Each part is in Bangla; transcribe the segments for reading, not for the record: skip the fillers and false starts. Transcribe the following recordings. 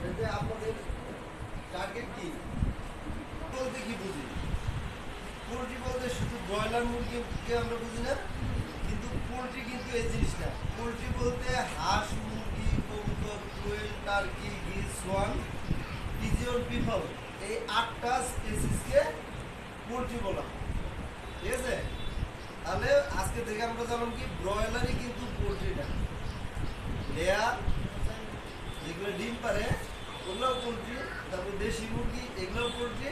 এতে আপনাদের টার্গেট কি বলতে কি বুঝি? পোলট্রি বলতে শুধু ব্রয়লার মুরগিকে আমরা বুঝি না, কিন্তু পোলট্রি কিন্তু এই জিনিস না। পোলট্রি বলতে হাঁস, মুরগি, কবুতর, কোয়েল, টার্কি, গিজ, সোয়ান, পিজিয়ন, পিফল, এই 8টা স্পেসিসকে পোলট্রি বলা হয়। ঠিক আছে? তাহলে আজকে থেকে আমরা জানলাম কি ব্রয়লারই কিন্তু পোলট্রি না, লেয়ার যেগুলো ডিম পারে ওগুলোও পোলট্রি, তারপর দেশি মুরগি এগুলোও পোলট্রি।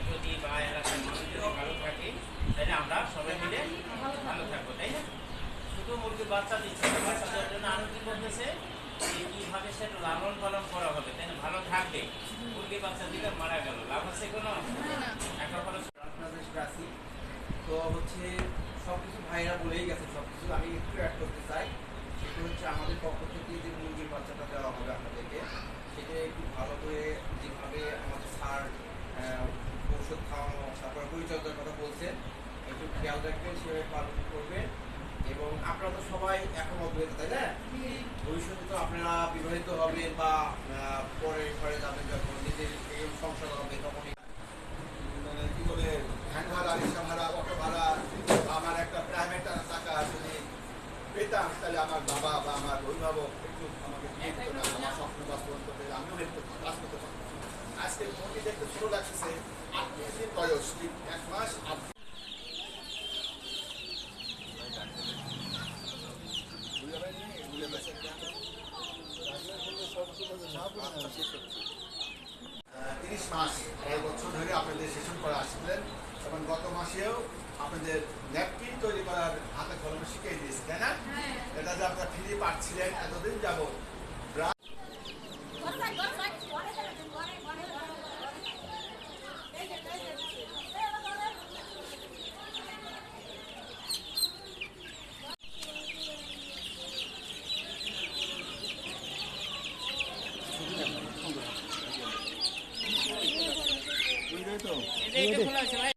যদি বা এলাকার মানুষ যদি ভালো থাকে তাহলে আমরা সবাই মিলে ভালো থাকবো, তাই না? শুধু মুরগির বাচ্চা দিচ্ছে, বাচ্চা দেওয়ার জন্য আরো কি করতেছে, কিভাবে সেটা লালন পালন করা হবে, তাই না? ভালো থাকবে। মুরগির বাচ্চা দিলে মারা গেল, লাভ আছে কোনো? একটা খরচ আপনাদের রাশি তো হচ্ছে সবকিছু ভাইরা বলেই গেছে, সবকিছু আমি একটু অ্যাড করতে চাই। সেটা হচ্ছে আমাদের পক্ষ থেকে যে মুরগির বাচ্চাটা দেওয়া হবে আপনাদেরকে, সেটা একটু ভালো করে যেভাবে আমাদের সার ঔষধ খাওয়ানো, তারপরে পরিচর্যার কথা বলছেন, একটু খেয়াল রাখবেন, সেভাবে পালন করবেন। এবং আপনারা তো সবাই এখন অবহিত, তাই না? ভবিষ্যতে তো আপনারা বিবাহিত হবেন বা পরে ঘরে যাবেন, যখন নিজের সংসার হবে তখন মানে কি বলে ভ্যান ভাড়া, রিক্সা ভাড়া, অটো ভাড়া, আমার একটা প্রাইভেট টাকা যদি পেতাম তাহলে আমার বাবা বা আমার অভিভাবক একটু আমাকে দিয়ে দিত না, আমার স্বপ্ন বাস্তবায়ন করতে আমিও হেল্প করতে কাজ করতে পারতাম। আজকে ফোনটি দেখতে ছোট লাগছে, 38 দিন বয়স, ঠিক 1 মাস 8 দিন। তিরিশ মাস 2.5 বছর ধরে আপনাদের সেশন করা আসছিলেন এবং গত মাসেও আপনাদের ন্যাপকিন তৈরি করার হাতে কলমে শিখিয়ে দিয়েছে, তাই না? এটা যে আপনারা ফ্রি পাচ্ছিলেন এতদিন যাব। এটাই তো খোলা আছে ভাই।